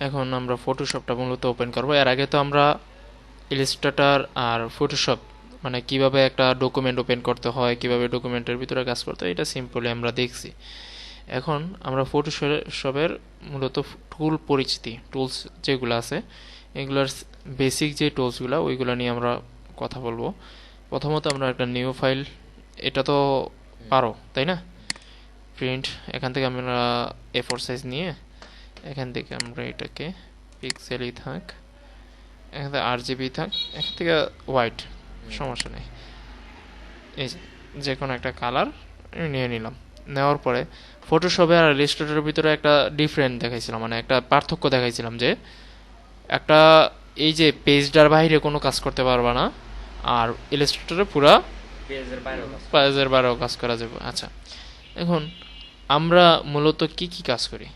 এখন আমরা ফটোশপটা মূলত ওপেন করব। এর আগে তো আমরা ইলাস্ট্রেটর আর ফটোশপ মানে কিভাবে একটা ডকুমেন্ট ওপেন করতে হয়, কিভাবে ডকুমেন্টের ভিতরে কাজ করতে হয়, এটা সিম্পলি আমরা দেখছি। এখন আমরা ফটোশপের মূলত টুল পরিচিতি, টুলস যেগুলো আছে এগুলার বেসিক যে টুলসগুলো ওইগুলো নিয়ে আমরা কথা বলবো। প্রথমত আমরা একটা নিউ ফাইল, এটা তো পারো তাই না, প্রিন্ট, এখান থেকে আমরা A4 সাইজ নিয়ে এখান থেকে আমরা এটাকে পিক্সেলই থাক, এখান থেকে RGB থাক, এখান থেকে হোয়াইট, সমস্যা নেই, এই যে কোনো একটা কালার নিয়ে নিলাম। নেওয়ার পরে ফটোশপে আর ইলাস্ট্রেটরের ভিতরে একটা ডিফারেন্ট দেখাইছিলাম, মানে একটা পার্থক্য দেখাইছিলাম যে একটা এই যে পেজটার বাইরে কোনো কাজ করতে পারবা না, আর ইলাস্ট্রেটরে পুরা পেজের বাইরেও কাজ করা যাবে। আচ্ছা, এখন আমরা মূলত কি কি কাজ করি,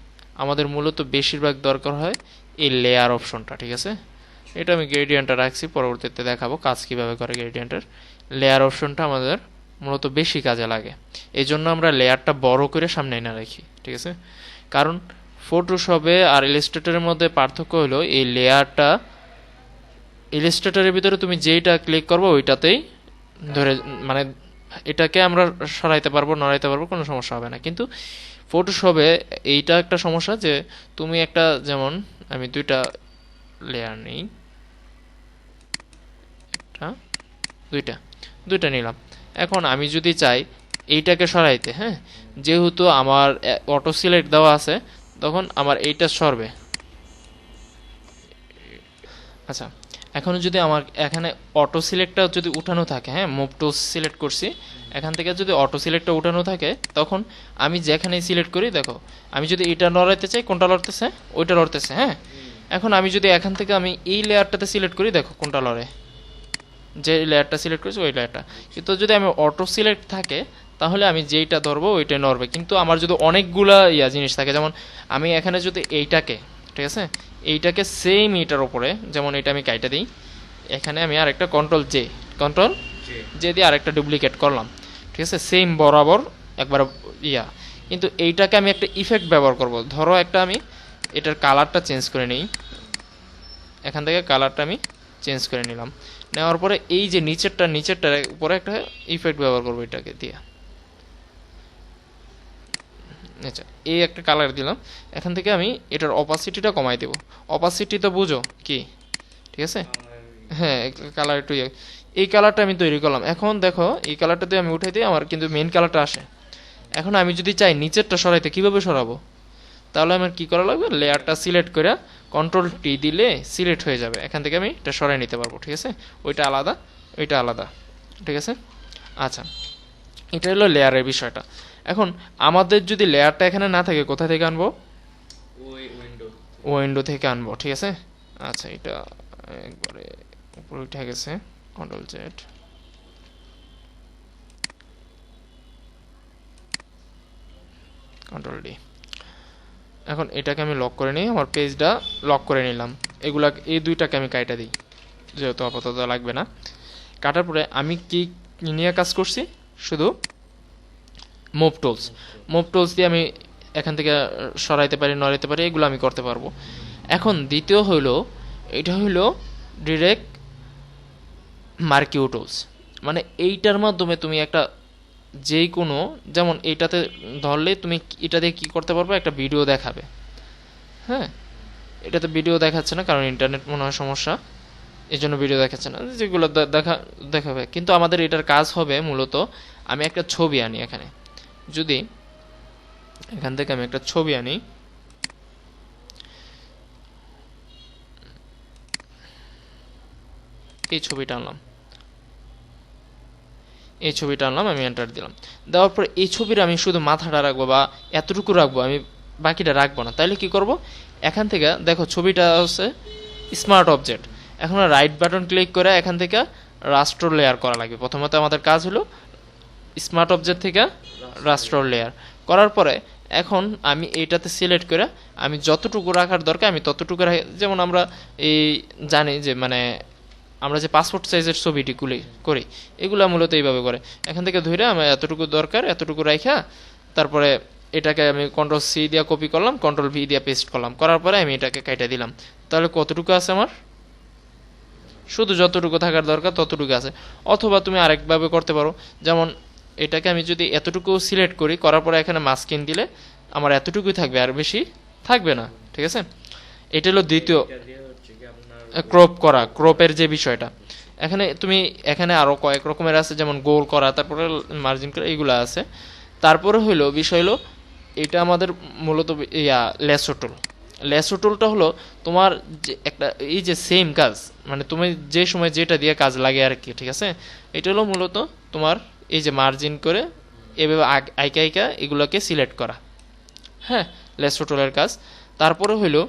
আমাদের মূলত বেশিরভাগ দরকার হয় এই লেয়ার অপশনটা, ঠিক আছে। এটা আমি গ্রেডিয়েন্টটা রাখছি, পরবর্তীতে দেখাবো কাজ কিভাবে করে গ্রেডিয়েন্টের। লেয়ার অপশনটা আমাদের মূলত বেশি কাজে লাগে, এই জন্য আমরা লেয়ারটা বড় করে সামনে এনে রাখি, ঠিক আছে। কারণ ফটোশপে আর ইলাস্ট্রেটরের মধ্যে পার্থক্য হলো এই লেয়ারটা, ইলাস্ট্রেটরের ভিতরে তুমি যেইটা ক্লিক করবো ওইটাতেই ধরে, মানে এটাকে আমরা সরাইতে পারবো নড়াইতে পারবো, কোনো সমস্যা হবে না। কিন্তু ফটোশপে এইটা একটা সমস্যা যে তুমি একটা, যেমন আমি দুইটা লেয়ার নেই, একটা দুইটা দুইটা নিলাম। এখন আমি যদি চাই এইটাকে সরাইতে, হ্যাঁ, যেহেতু আমার অটো সিলেক্ট দেওয়া আছে তখন আমার এইটা সরবে। আচ্ছা, এখন যদি আমার এখানে অটো সিলেক্টটা যদি উঠানো থাকে, হ্যাঁ, মুভ টু সিলেক্ট করছি, এখান থেকে যদি অটো সিলেক্টটা উঠানো থাকে তখন আমি যেখানেই সিলেক্ট করি, দেখো আমি যদি এটা নড়াইতে চাই কোনটা লড়তেছে, ওইটা লড়তেছে, হ্যাঁ। এখন আমি যদি এখান থেকে আমি এই লেয়ারটাতে সিলেক্ট করি, দেখো কোনটা লড়ে, যে লেয়ারটা সিলেক্ট করেছি ওই লেয়ারটা। কিন্তু যদি আমি অটো সিলেক্ট থাকে তাহলে আমি যেইটা ধরবো ওইটাই নড়বে। কিন্তু আমার যদি অনেকগুলা জিনিস থাকে, যেমন আমি এখানে যদি এইটাকে, ঠিক আছে, এইটাকে সেম এইটার ওপরে, যেমন এটা আমি কাইটা দিই, এখানে আমি আরেকটা কন্ট্রোল জে দিয়ে আরেকটা ডুপ্লিকেট করলাম, ঠিক আছে, সেম বরাবর একবার কিন্তু এইটাকে আমি একটা ইফেক্ট ব্যবহার করব। ধরো একটা আমি এটার কালারটা চেঞ্জ করে নিই, এখান থেকে কালারটা আমি চেঞ্জ করে নিলাম, নেওয়ার পরে এই যে নিচেরটার উপরে একটা ইফেক্ট ব্যবহার করবো এটাকে দিয়ে। আচ্ছা, এই একটা কালার দিলাম, এখান থেকে আমি এটার অপাসিটিটা কমাই দেব। অপাসিটি তো বুঝো কি, ঠিক আছে, হ্যাঁ, কালার একটু এই কালারটা আমি তৈরি করলাম। এখন দেখো এই কালারটা দিয়ে আমি উঠাই দিই, আমার কিন্তু মেইন কালারটা আসে। এখন আমি যদি চাই নিচেরটা সরাইতে, কিভাবে সরাবো, তাহলে আমার কি করা লাগবে, লেয়ারটা সিলেক্ট করে Ctrl+T দিলে সিলেক্ট হয়ে যাবে, এখান থেকে আমি এটা সরাই নিতে পারবো, ঠিক আছে, ওইটা আলাদা ওইটা আলাদা, ঠিক আছে। আচ্ছা, এটা হলো লেয়ারের বিষয়টা। এখন আমাদের যদি লেয়ারটা এখানে না থাকে, কোথা থেকে আনবো, উইন্ডো থেকে আনবো, ঠিক আছে। আচ্ছা, এটা একবারে উপরে উঠে গেছে, Ctrl+Z, Ctrl+D। এখন এটাকে আমি লক করে নিই, আমার পেজটা লক করে নিলাম। এগুলা এই দুইটাকে আমি কাইটা দিই, যেহেতু আপাতত লাগবে না। কাটার পরে আমি কি নিয়ে কাজ করছি, শুধু মুভ টুলস দিয়ে আমি এখান থেকে সরাইতে পারি নড়াইতে পারি, এগুলো আমি করতে পারবো। এখন দ্বিতীয় হইলো, এটা হইলো ডিরেক্ট মার্কিউ টুলস, মানে এইটার মাধ্যমে তুমি একটা যেই কোনো, যেমন এইটাতে ধরলে তুমি এটা দিয়ে কী করতে পারবে, একটা ভিডিও দেখাবে, হ্যাঁ, এটাতে ভিডিও দেখাচ্ছে না কারণ ইন্টারনেট মনে হয় সমস্যা, এই জন্য ভিডিও দেখাচ্ছে না, যেগুলো দেখাবে। কিন্তু আমাদের এটার কাজ হবে মূলত, আমি একটা ছবি আনি এখানে, যদি এখান থেকে আমি একটা ছবি আনি, এই ছবিটা আনলাম, আমি এন্টার দিলাম। দেওয়ার পর এই ছবির আমি শুধু মাথাটা রাখবো বা এতটুকু রাখবো, আমি বাকিটা রাখবো না। তাইলে কি করব, এখান থেকে দেখো ছবিটা হচ্ছে স্মার্ট অবজেক্ট, এখন রাইট বাটন ক্লিক করে এখান থেকে রাস্ট্র লেয়ার করা লাগবে। প্রথমত আমাদের কাজ হলো স্মার্ট অবজেক্ট থেকে রাস্ট্র লেয়ার করার পরে এখন আমি এইটাতে সিলেক্ট করে আমি যতটুকু রাখার দরকার আমি ততটুকু রাখি। যেমন আমরা এই জানি যে মানে আমরা যে পাসপোর্ট সাইজের ছবিটি করি, এগুলো মূলত এইভাবে করে, এখান থেকে ধরে আমার এতটুকু দরকার এতটুকু রাখা, তারপরে এটাকে আমি কন্ট্রোল সি দিয়ে কপি করলাম, কন্ট্রোল ভি দিয়ে পেস্ট করলাম, করার পরে আমি এটাকে কেটে দিলাম। তাহলে কতটুকু আছে আমার? শুধু যতটুকু থাকার দরকার ততটুকু আছে। অথবা তুমি আরেকভাবে করতে পারো, যেমন এটাকে আমি যদি এতটুকু সিলেক্ট করি, করার পরে এখানে মাস্কিন দিলে আমার এতটুকুই থাকবে, আর বেশি থাকবে না। ঠিক আছে, এটা হলো দ্বিতীয় ক্রপ করা, ক্রপের যে বিষয়টা। এখানে তুমি এখানে আরো কয়েক রকমের আছে, যেমন গোল করা, তারপরে মার্জিন করা, এইগুলো আছে। তারপরে হইলো বিষয় হলো এটা আমাদের মূলত লেসো টুল। লেসো টুলটা হলো তোমার যে একটা এই যে সেম কাজ, মানে তুমি যে সময় যেটা দিয়ে কাজ লাগে আর কি। ঠিক আছে, এটা হলো মূলত তোমার এই যে মার্জিন করে এভাবে আইকা আইকা এগুলোকে সিলেক্ট করা। হ্যাঁ, লেসো টুলের কাজ। তারপরে হইলো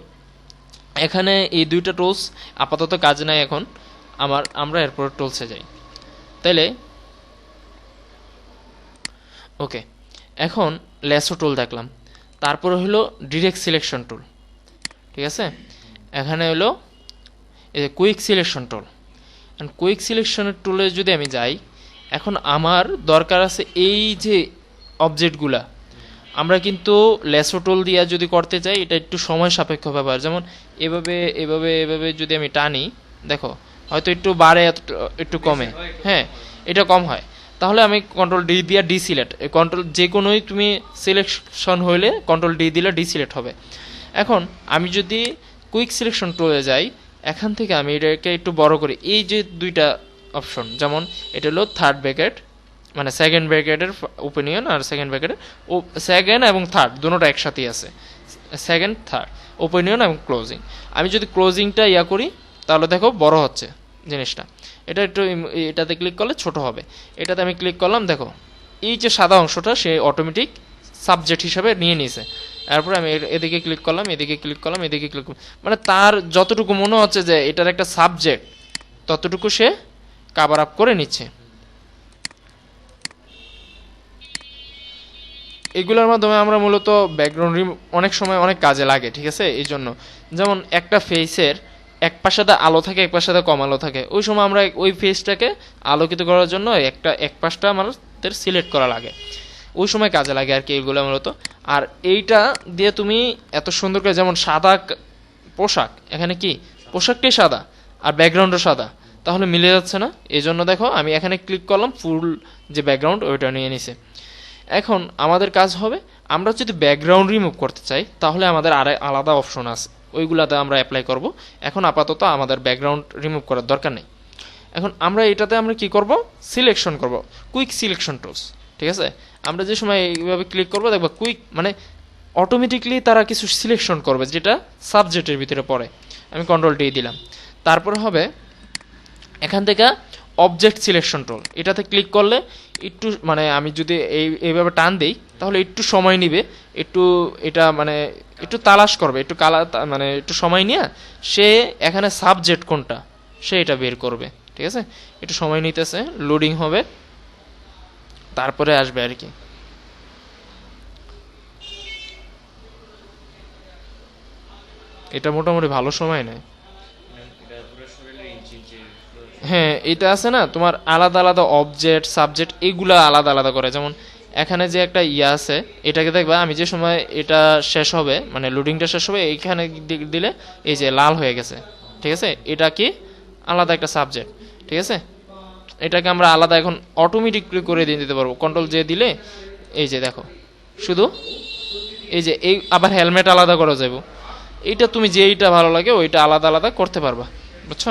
এখানে এই দুইটা টুলস আপাতত কাজ নাই এখন আমরা এরপর টুলসে যাই। তাইলে ওকে, এখন লেসো টুল দেখলাম, তারপরে হলো ডিরেক্ট সিলেকশন টুল। ঠিক আছে, এখানে হলো এই যে কুইক সিলেকশন টুল। কুইক সিলেকশনের টুলে যদি আমি যাই, এখন আমার দরকার আছে এই যে অবজেক্টগুলা, আমরা কিন্তু লেসো টুল দিয়ে যদি করতে চাই এটা একটু সময় সাপেক্ষ ব্যাপার। যেমন এভাবে এভাবে এভাবে যদি আমি টানি, দেখো হয়তো একটু বাড়ে একটু কমে, হ্যাঁ এটা কম হয়। তাহলে আমি কন্ট্রোল ডি দিয়ে ডি সিলেক্ট, কন্ট্রোল যে কোনোই তুমি সিলেকশন হইলে কন্ট্রোল ডি দিলে ডি সিলেক্ট হবে। এখন আমি যদি কুইক সিলেকশন টুলে যাই, এখান থেকে আমি এটাকে একটু বড় করি, এই যে দুইটা অপশন, যেমন এটা হলো থার্ড ব্র্যাকেট, মানে সেকেন্ড ব্র্যাকেটের ওপেনিয়ন, আর সেকেন্ড ব্র্যাকেটের ও সেকেন্ড এবং থার্ড দুটোটা একসাথেই আছে, সেকেন্ড থার্ড ওপেনিয়ন এবং ক্লোজিং। আমি যদি ক্লোজিংটা করি তাহলে দেখো বড় হচ্ছে জিনিসটা। এটা একটু এটাতে ক্লিক করলে ছোট হবে। এটাতে আমি ক্লিক করলাম, দেখো এই যে সাদা অংশটা সে অটোমেটিক সাবজেক্ট হিসাবে নিয়ে নিয়েছে। এরপরে আমি এদিকে ক্লিক করলাম, এদিকে ক্লিক করলাম, এদিকে ক্লিক করলাম, মানে তার যতটুকু মনে হচ্ছে যে এটার একটা সাবজেক্ট ততটুকু সে কাভার আপ করে নিচ্ছে। এগুলোর মাধ্যমে আমরা মূলত ব্যাকগ্রাউন্ড অনেক সময় অনেক কাজে লাগে। ঠিক আছে, এই জন্য যেমন একটা ফেসের এক পাশাতে আলো থাকে, এক পাশাতে কম আলো থাকে, ওই সময় আমরা ওই ফেসটাকে আলোকিত করার জন্য এক পাশটা আমাদের সিলেক্ট করা লাগে, ওই সময় কাজে লাগে আর কি এগুলো মূলত। আর এইটা দিয়ে তুমি এত সুন্দর করে, যেমন সাদা পোশাক, এখানে কি পোশাকটাই সাদা আর ব্যাকগ্রাউন্ডও সাদা, তাহলে মিলে যাচ্ছে না? এই জন্য দেখো আমি এখানে ক্লিক করলাম, ফুল যে ব্যাকগ্রাউন্ড ওইটা নিয়ে নিছে। এখন আমাদের কাজ হবে, আমরা যদি ব্যাকগ্রাউন্ড রিমুভ করতে চাই তাহলে আমাদের আলাদা অপশন আছে, ওইগুলাতে আমরা অ্যাপ্লাই করব। এখন আপাতত আমাদের ব্যাকগ্রাউন্ড রিমুভ করার দরকার নেই। এখন আমরা এটাতে আমরা কি করব, সিলেকশন করব, কুইক সিলেকশন টুলস। ঠিক আছে, আমরা যে সময় এইভাবে ক্লিক করব দেখবা কুইক মানে অটোমেটিকলি তারা কিছু সিলেকশন করবে যেটা সাবজেক্টের ভিতরে পড়ে। আমি কন্ট্রোল ডি দিলাম, তারপর হবে এখান থেকে অবজেক্ট সিলেকশন টুল, এটাতে ক্লিক করলে একটু মানে আমি যদি এইভাবে টান দিই তাহলে একটু সময় নিবে, একটু এটা মানে একটু তালাশ করবে, একটু মানে একটু সময় নিয়ে সে এখানে সাবজেক্ট কোনটা সে এটা বের করবে। ঠিক আছে, একটু সময় নিতেছে, লোডিং হবে, তারপরে আসবে আর কি। এটা মোটামুটি ভালো সময় নেয়। হ্যাঁ, এটা আছে না তোমার আলাদা আলাদা অবজেক্ট সাবজেক্ট এগুলা আলাদা আলাদা করে। যেমন এখানে যে একটা আছে, এটাকে দেখবা আমি যে সময় এটা শেষ হবে মানে লোডিংটা শেষ হবে, এইখানে দিলে এই যে লাল হয়ে গেছে। ঠিক আছে, এটা কি আলাদা একটা সাবজেক্ট। ঠিক আছে, এটাকে আমরা আলাদা এখন অটোমেটিকলি করে দিয়ে দিতে পারবো, কন্ট্রোল যে দিলে এই যে দেখো শুধু এই যে এই আবার হেলমেট আলাদা করা যাবে। এইটা তুমি যেইটা ভালো লাগে ওইটা আলাদা আলাদা করতে পারবা, বুঝছো?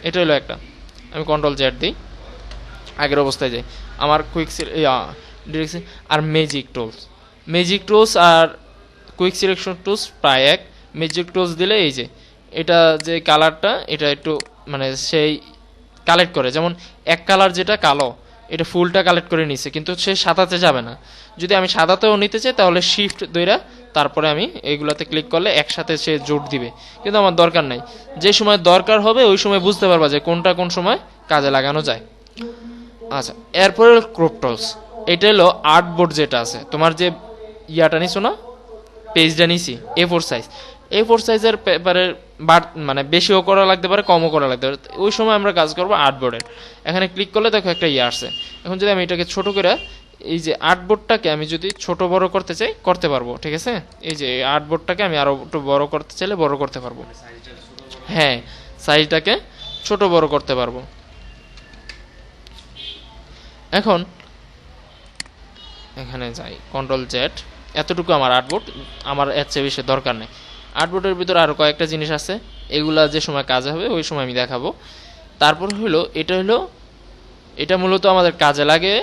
এটা হলো একটা। আমি কন্ট্রোল জেড দিই, আগের অবস্থায় যাই, আমার কুইক ডিরেক্ট। আর ম্যাজিক টুলস আর কুইক সিলেকশন টুলস প্রায় এক। ম্যাজিক টুলস দিলে এই যে এটা যে কালারটা এটা একটু মানে সেই কালেক্ট করে, যেমন এক কালার যেটা কালো এটা ফুলটা কালেক্ট করে নিছে, কিন্তু সে সাদাতে যাবে না। যদি আমি সাদাতেও নিতে চাই তাহলে শিফট দইরা তারপরে আমি এইগুলাতে ক্লিক করলে একসাথে সে জোট দিবে, কিন্তু আমার দরকার নাই। যে সময় দরকার হবে ওই সময় বুঝতে পারবা যে কোনটা কোন সময় কাজে লাগানো যায়। আচ্ছা, এরপরে ক্রপ টুলস। এটা হলো আর্টবোর্ড যেটা আছে, তোমার যে ইয়াটা নিছো না, পেজটা নিছি A4 সাইজ, A4 সাইজের পেপারের মানে বেশিও করা লাগতে পারে কমও করা লাগতে পারে, ওই সময় আমরা কাজ করবো আর্টবোর্ডের। এখানে ক্লিক করলে দেখো একটা আসছে। এখন যদি আমি এটাকে ছোট করে এই যে আর্টবোর্ডটাকে আমি যদি ছোট বড় করতে চাই করতে পারবো, ঠিক আছে। এই যে আর্টবোর্ডটাকে আমি আরো একটু বড় করতে চাইলে বড় করতে পারবো। হ্যাঁ, সাইজটাকে ছোট বড় করতে পারবো। এখন এখানে যাই, কন্ট্রোল জেড, এতটুকু আমার আর্টবোর্ড, আমার এর চেয়ে বেশি দরকার নেই। আর্টবোর্ডের ভিতরে আরও কয়েকটা জিনিস আছে, এগুলা যে সময় কাজে হবে ওই সময় আমি দেখাবো। তারপর হলো এটা মূলত আমাদের কাজে লাগে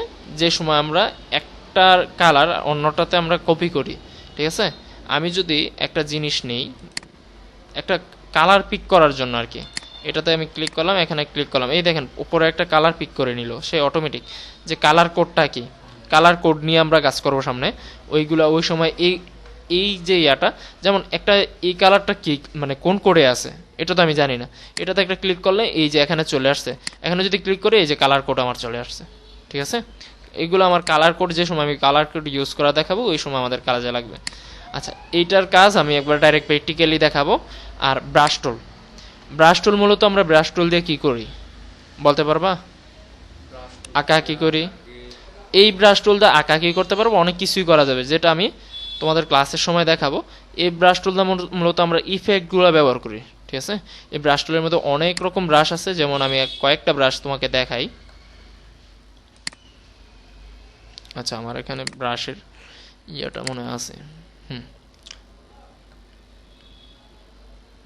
যে সময় আমরা একটার কালার অন্যটাতে আমরা কপি করি, ঠিক আছে। আমি যদি একটা জিনিস নেই একটা কালার পিক করার জন্য আর কি, এটাতে আমি ক্লিক করলাম, এখানে ক্লিক করলাম, এই দেখেন উপরে একটা কালার পিক করে নিল সে অটোমেটিক। যে কালার কোডটা কি, কালার কোড নিয়ে আমরা কাজ করবো সামনে, ওইগুলা ওই সময় এই যে ইয়াটা, যেমন একটা এই কালারটা কি মানে কোন কোডে আছে এটা তো আমি জানি না, এটাতে একটা ক্লিক করলে এই যে এখানে চলে আসছে, এখানে যদি ক্লিক করে এই যে কালার কোড আমার চলে আসছে, ঠিক আছে। এইগুলো আমার কালার কোড, যে সময় আমি কালার কোড ইউজ করা দেখাবো ওই সময় আমাদের কাজে লাগবে। আচ্ছা, এইটার কাজ আমি একবার ডাইরেক্ট প্র্যাকটিক্যালি দেখাবো। আর ব্রাশ টুল মূলত আমরা ব্রাশ টুল দিয়ে কি করি বলতে পারবা? আঁকাআঁকি করি। এই ব্রাশ টুল দিয়ে আঁকাআঁকি করতে পারবো, অনেক কিছুই করা যাবে, যেটা আমি তোমাদের ক্লাসের সময় দেখাবো। এই ব্রাশ টুল দিয়ে মূলত আমরা ইফেক্টগুলো ব্যবহার করি, ঠিক আছে। এই ব্রাশ টুলের মধ্যে অনেক রকম ব্রাশ আছে, যেমন আমি কয়েকটা ব্রাশ তোমাকে দেখাই। আচ্ছা, আমার এখানে ব্রাশের ইয়েটা মনে আছে।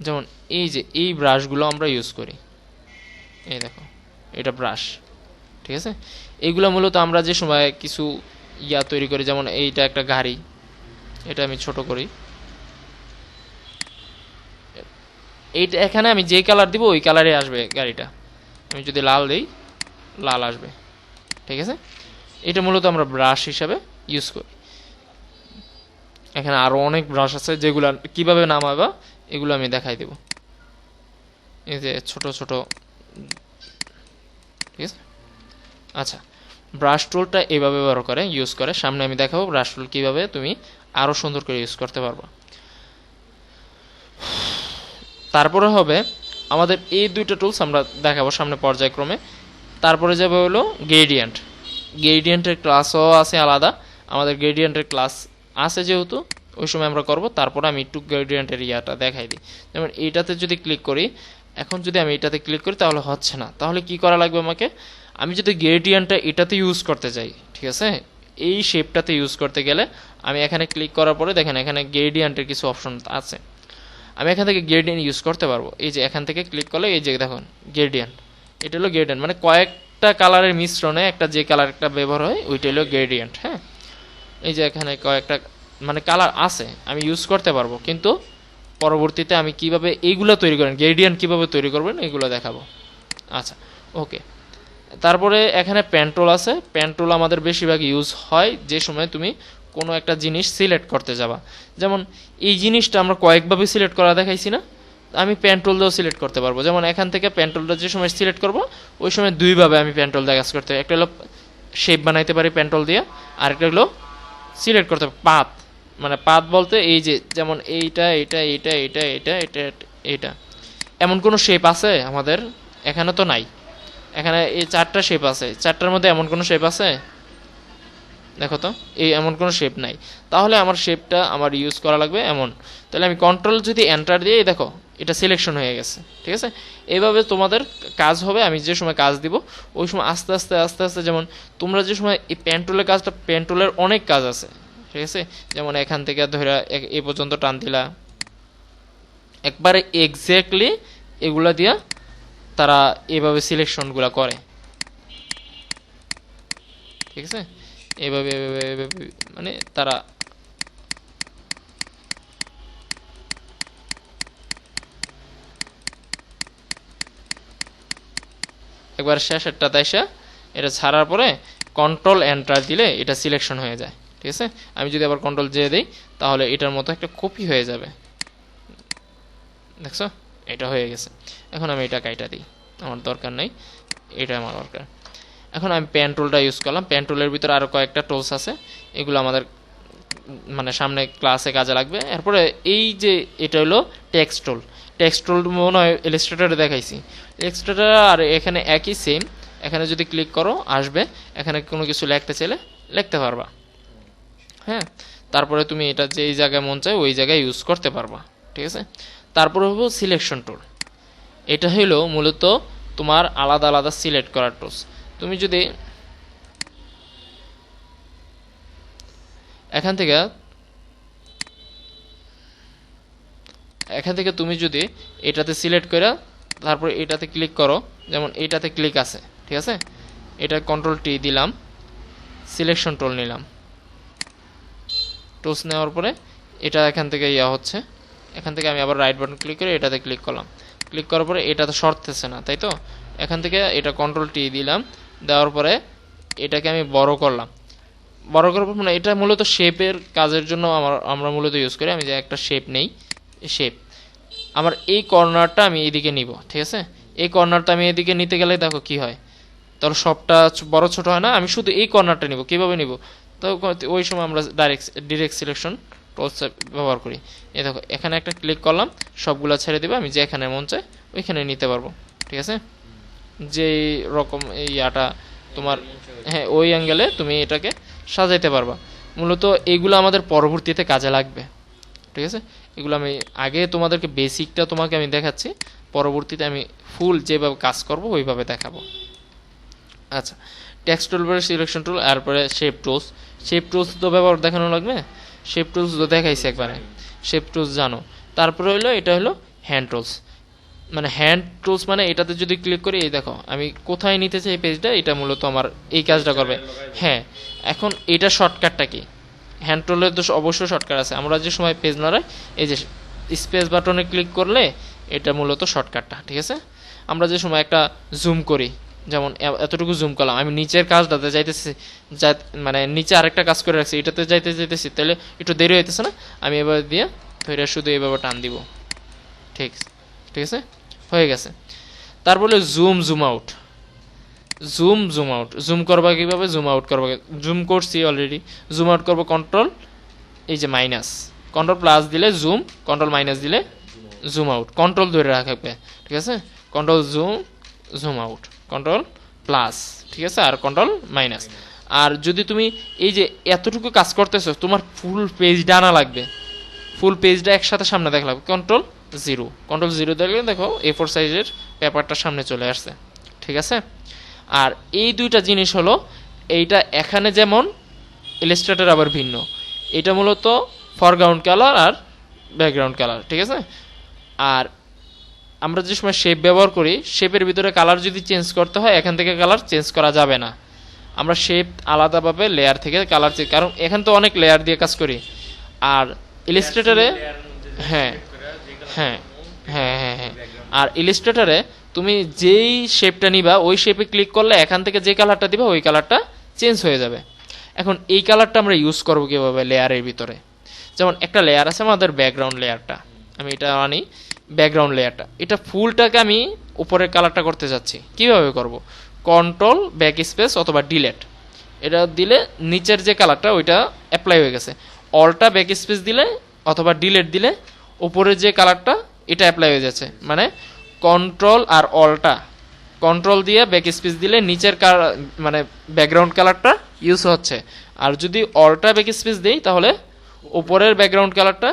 যেমন এই যে এই ব্রাশগুলো আমরা ইউজ করি, এই দেখো এটা ব্রাশ, ঠিক আছে। এইগুলো মূলত আমরা যে সময় কিছু ইয়া তৈরি করি, যেমন এইটা একটা গাড়ি, এটা আমি ছোট করি, এইটা এখানে আমি যে কালার দিব ওই কালারে আসবে গাড়িটা। আমি যদি লাল দিই লাল আসবে, ঠিক আছে। এটা মূলত আমরা ব্রাশ হিসাবে ইউজ করি। এখানে আরো অনেক ব্রাশ আছে যেগুলো কিভাবে নামাবা এগুলো আমি দেখাই দেব। এই যে ছোট ছোট, ঠিক আছে। আচ্ছা, ব্রাশ টুলটা এইভাবে ব্যবহার ইউজ করে সামনে আমি দেখাবো ব্রাশ টুল কিভাবে তুমি আরো সুন্দর করে ইউজ করতে পারবা। তারপরে হবে আমাদের এই দুইটা টুলস আমরা দেখাবো সামনে পর্যায়ক্রমে। তারপরে যাবে হলো গ্রেডিয়েন্টের ক্লাসও আছে আলাদা, আমাদের গ্রেডিয়েন্টের ক্লাস আছে যেহেতু ওই সময় আমরা করব। তারপরে আমি একটু গ্রেডিয়েন্টের ইয়াটা দেখাই দিই। যেমন এইটাতে যদি ক্লিক করি, এখন যদি আমি এটাতে ক্লিক করি তাহলে হচ্ছে না, তাহলে কি করা লাগবে আমাকে? আমি যদি গ্রেডিয়েন্টটা এটাতে ইউজ করতে চাই, ঠিক আছে, এই শেপটাতে ইউজ করতে গেলে আমি এখানে ক্লিক করার পরে দেখেন এখানে গ্রেডিয়েন্টের কিছু অপশন আছে, আমি এখান থেকে গ্রেডিয়েন্ট ইউজ করতে পারবো। এই যে এখান থেকে ক্লিক করলে এই যে দেখুন গ্রেডিয়েন্ট, এটা হলো গ্রেডিয়েন্ট, মানে কয়েকটা কালারের মিশ্রণে একটা যে কালারটা ব্যবহার হয় ওইটা হলো গ্রেডিয়েন্ট। হ্যাঁ, এই যে এখানে কয়েকটা মানে কালার আছে আমি ইউজ করতে পারবো, কিন্তু পরবর্তীতে আমি কিভাবে এইগুলো তৈরি করেন, গ্রেডিয়েন্ট কিভাবে তৈরি করবেন এগুলো দেখাবো। আচ্ছা, ওকে। তারপরে এখানে পেন টুল আছে। পেন টুল আমাদের বেশিরভাগ ইউজ হয় যে সময় তুমি কোনো একটা জিনিস সিলেক্ট করতে যাবা। যেমন এই জিনিসটা আমরা কয়েকভাবে সিলেক্ট করা দেখাইছি না, আমি পেন টুল দিয়েও সিলেক্ট করতে পারবো। যেমন এখান থেকে পেন টুলটা যে সময় সিলেক্ট করবো ওই সময় দুইভাবে আমি পেন টুল দিয়ে কাজ করতে, একটা হলো শেপ বানাইতে পারি পেন টুল দিয়ে, আর একটা হলো সিলেক্ট করতে পাথ, মানে পাথ বলতে এই যে যেমন এইটা এইটা এইটা এইটা এইটা এটা এইটা, এমন কোনো শেপ আছে আমাদের এখানে তো নাই। এখানে এই চারটা শেপ আছে, চারটার মধ্যে এমন কোনো শেপ আছে দেখো তো, এই এমন কোনো শেপ নাই, তাহলে আমার শেপটা আমার ইউজ করা লাগবে এমন। তাহলে আমি কন্ট্রোল যদি এন্টার দিয়ে দেখো এটা সিলেকশন হয়ে গেছে, ঠিক আছে। এইভাবে তোমাদের কাজ হবে, আমি যে সময় কাজ দিব ওই সময় আস্তে আস্তে আস্তে আস্তে, যেমন তোমরা যে সময় এই পেন টুলের কাজটা, পেন টুলের অনেক কাজ আছে, ঠিক আছে। যেমন এখান থেকে ধরে এ পর্যন্ত টান দিলা, একবারে এক্স্যাক্টলি এগুলা দিয়া তারা এভাবে সিলেকশনগুলো করে, ঠিক আছে। এভাবে মানে তারা একবার শেষেরটাতে এসে এটা ছাড়ার পরে কন্ট্রোল এন্টার দিলে এটা সিলেকশন হয়ে যায়, ঠিক আছে। আমি যদি আবার কন্ট্রোল জে দিই তাহলে এটার মতো একটা কপি হয়ে যাবে, দেখছো এটা হয়ে গেছে। এখন আমি এটা কাইটা দিই, আমার দরকার নেই, এটা আমার দরকার। এখন আমি পেন টুলটা ইউজ করলাম। পেন টুলের ভিতরে আরও কয়েকটা টুলস আছে, এগুলো আমাদের মানে সামনে ক্লাসে কাজে লাগবে। এরপরে এই যে এটা হলো টেক্সট টুল। টেক্সট টুল মনে হয় ইলাস্ট্রেটরে দেখাইছি, ইলাস্ট্রেটর আর এখানে একই সেম। এখানে যদি ক্লিক করো আসবে, এখানে কোনো কিছু লিখতে চাইলে লিখতে পারবা। হ্যাঁ, তারপরে তুমি এটা যেই জায়গায় মন চায় ওই জায়গায় ইউজ করতে পারবা। ঠিক আছে, তারপরে হলো সিলেকশন টুল। এটা হলো মূলত তোমার আলাদা আলাদা সিলেক্ট করার টুলস। তুমি যদি এখান থেকে তুমি যদি এটাতে সিলেক্ট করে তারপর এটাতে ক্লিক করো, যেমন এটাতে ক্লিক আছে, ঠিক আছে, এটা কন্ট্রোল টি দিলাম, সিলেকশন টুল নিলাম, টুলস নেওয়ার পরে এটা এখান থেকে হচ্ছে, এখান থেকে আমি আবার রাইট বাটন ক্লিক করে এটাতে ক্লিক করলাম, ক্লিক করার পরে এটা তো সরতেছে না, তাই তো, এখান থেকে এটা কন্ট্রোল টি দিলাম, দেওয়ার পরে এটাকে আমি বড় করলাম, বড় করার পর মানে এটা মূলত শেপের কাজের জন্য আমরা মূলত ইউজ করি। আমি যে একটা শেপ নেই, শেপ আমার এই কর্নারটা আমি এইদিকে নিব, ঠিক আছে, এই কর্নারটা আমি এদিকে নিতে গেলে দেখো কি হয়, তাহলে সবটা বড় ছোট হয় না, আমি শুধু এই কর্নারটা নিব, কিভাবে নিব, তো ওই সময় আমরা ডিরেক্ট সিলেকশন টুলস ব্যবহার করি। এই দেখো এখানে একটা ক্লিক করলাম, সবগুলা ছেড়ে দেবে, আমি যেখানে মন চায় ওইখানে নিতে পারবো। ঠিক আছে, যে রকম এই ইয়াটা তোমার, হ্যাঁ ওই অ্যাঙ্গেলে তুমি এটাকে সাজাইতে পারবা। মূলত এইগুলো আমাদের পরবর্তীতে কাজে লাগবে। ঠিক আছে, এগুলো আমি আগে তোমাদেরকে বেসিকটা তোমাকে আমি দেখাচ্ছি, পরবর্তীতে আমি ফুল যেভাবে কাজ করব ওইভাবে দেখাবো। আচ্ছা, টেক্সট টুল পরে সিলেকশন টুল, তারপরে শেপ টুলস। শেপ টুলস তো ব্যবহার দেখানো লাগবে, শেপ টুলস তো দেখাইছি একবারে, শেপ টুলস জানো। তারপরে হলো এটা হলো হ্যান্ড টুলস, মানে হ্যান্ড টুলস মানে এটাতে যদি ক্লিক করি, এই দেখো আমি কোথায় নিতে চাই পেজটা, এটা মূলত আমার এই কাজটা করবে। হ্যাঁ, এখন এটা শর্টকাটটা কি, হ্যান্ড টুলের তো অবশ্যই শর্টকাট আছে। আমরা যে সময় পেজ নড়াই, এই যে স্পেস বাটনে ক্লিক করলে এটা মূলত শর্টকাটটা। ঠিক আছে, আমরা যে সময় একটা জুম করি, যেমন এতটুকু জুম করলাম, আমি নিচের কাজটাতে যাইতেছি, মানে নিচে আরেকটা কাজ করে রাখছি, এটাতে যাইতেছি, তাহলে একটু দেরি হইতেছে না, আমি এবার দিয়ে ধরে শুধু এইভাবে টান দিব। ঠিক ঠিক আছে, হয়ে গেছে। তারপরে জুম আউট, জুম করবা কিভাবে, জুম আউট করবা, জুম করছি অলরেডি, জুম আউট করবো কন্ট্রোল, এই যে মাইনাস, কন্ট্রোল প্লাস দিলে জুম, কন্ট্রোল মাইনাস দিলে জুম আউট, কন্ট্রোল ধরে রাখবে। ঠিক আছে, control zoom out, control plus, ঠিক আছে, আর কন্ট্রোল মাইনাস। আর যদি তুমি এই যে এতটুকু কাজ করতেছো, তোমার ফুল পেজটা আনা লাগবে, ফুল পেজটা একসাথে সামনে দেখা লাগবে, কন্ট্রোল জিরো দেখলে দেখো A4 সাইজের পেপারটা সামনে চলে আসছে। ঠিক আছে, আর এই দুইটা জিনিস হলো, এইটা এখানে যেমন ইলাস্ট্রেটর আবার ভিন্ন, এটা মূলত ফরগ্রাউন্ড কালার আর ব্যাকগ্রাউন্ড কালার। ঠিক আছে, আর আমরা যে সময় শেপ ব্যবহার করি, শেপের ভিতরে কালার যদি চেঞ্জ করতে হয়, এখান থেকে কালার চেঞ্জ করা যাবে না, আমরা শেপ আলাদাভাবে লেয়ার থেকে কালার চেঞ্জ, কারণ এখানে তো অনেক লেয়ার দিয়ে কাজ করি। আর ইলাস্ট্রেটরে, হ্যাঁ হ্যাঁ হ্যাঁ হ্যাঁ হ্যাঁ, আর ইলাস্ট্রেটরে তুমি যেই শেপটা নিবা ওই শেপে ক্লিক করলে এখান থেকে যে কালারটা দিবা ওই কালারটা চেঞ্জ হয়ে যাবে। এখন এই কালারটা আমরা ইউজ করবো কিভাবে, লেয়ারের ভিতরে, যেমন একটা লেয়ার আছে আমাদের ব্যাকগ্রাউন্ড লেয়ারটা, আমি এটা আনি ব্যাকগ্রাউন্ড লেয়ারটা, এটা ফুলটাকে আমি উপরের কালারটা করতে যাচ্ছি, কিভাবে করব, কন্ট্রোল ব্যাক স্পেস অথবা ডিলেট, এটা দিলে নিচের যে কালারটা ওইটা অ্যাপ্লাই হয়ে গেছে, অলটা ব্যাক স্পেস দিলে অথবা ডিলেট দিলে উপরের যে কালারটা এটা অ্যাপ্লাই হয়ে যাচ্ছে, মানে কন্ট্রোল আর অলটা, কন্ট্রোল দিয়ে ব্যাক স্পেস দিলে নিচের মানে ব্যাকগ্রাউন্ড কালারটা ইউজ হচ্ছে, আর যদি অলটা ব্যাক স্পেস দেই তাহলে উপরের ব্যাকগ্রাউন্ড কালারটা,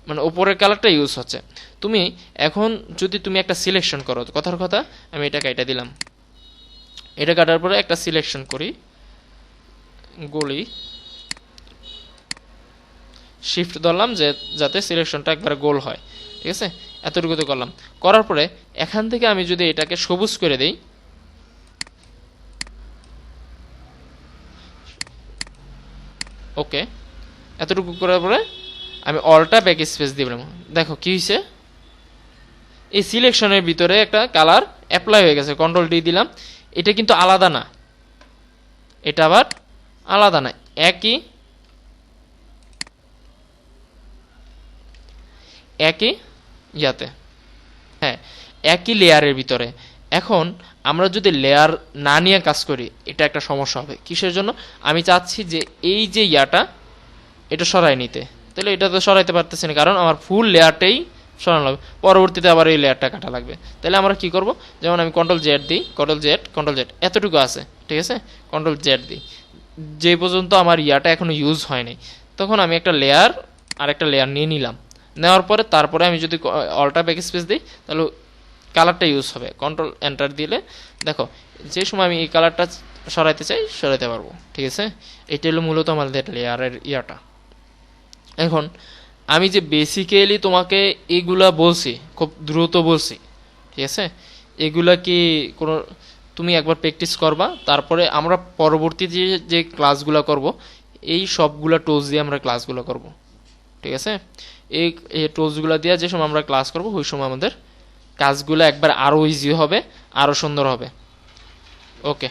মানে উপরের কালারটা ইউজ হচ্ছে। তুমি এখন যদি তুমি একটা সিলেকশন করো, কথার কথা আমি এটা কাটা দিলাম, এটা কাটার পরে একটা সিলেকশন করি, গলি শিফট ধরলাম যে যাতে সিলেকশনটা একবারে গোল হয়। ঠিক আছে, এতটুকু তো করলাম, করার পরে এখান থেকে আমি যদি এটাকে সবুজ করে দেই, ওকে, এতটুকু করার পরে আমি অলটা ব্যাক স্পেস দিলাম, দেখো কি হয়েছে, এই সিলেকশনের ভিতরে একটা কালার অ্যাপ্লাই হয়ে গেছে, কন্ট্রোল ডি দিলাম, এটা কিন্তু আলাদা না, এটা আবার আলাদা না, একই ইয়াতে, হ্যাঁ একই লেয়ারের ভিতরে। এখন আমরা যদি লেয়ার না নিয়ে কাজ করি এটা একটা সমস্যা হবে, কিসের জন্য, আমি চাচ্ছি যে এই যে ইয়াটা এটা সরাই নিতে, তাহলে এটা তো সরাইতে পারতেছি না, কারণ আমার ফুল লেয়ারটাই সরানো লাগবে, পরবর্তীতে আবার এই লেয়ারটা কাটা লাগবে। তাহলে আমরা কি করব, যেমন আমি কন্ট্রোল জেড দিই, কন্ট্রোল জেড এতটুকু আছে, ঠিক আছে, কন্ট্রোল জেড দিই, যে পর্যন্ত আমার ইয়াটা এখনো ইউজ হয়নি, তখন আমি একটা লেয়ার আর একটা লেয়ার নিয়ে নিলাম। নেওয়ার পরে তারপরে আমি যদি অল্টা ব্যাক স্পেস দিই, তাহলে কালারটা ইউজ হবে। কন্ট্রোল এন্টার দিলে দেখো, যে সময় আমি এই কালারটা সরাইতে চাই সরাইতে পারবো। ঠিক আছে, এটা হলো মূলত আমাদের লেয়ারের ইয়াটা। এখন আমি যে বেসিক্যালি তোমাকে এগুলা বলছি, খুব দ্রুত বলছি, ঠিক আছে, এগুলা কি কোনো, তুমি একবার প্র্যাকটিস করবা, তারপরে আমরা পরবর্তী যে যে ক্লাসগুলো করব, এই সবগুলা টুলস দিয়ে আমরা ক্লাসগুলো করব। ঠিক আছে, এই টুলসগুলো দিয়ে যে সময় আমরা ক্লাস করব, ওই সময় আমাদের কাজগুলো একবার আরও ইজি হবে, আরও সুন্দর হবে। ওকে।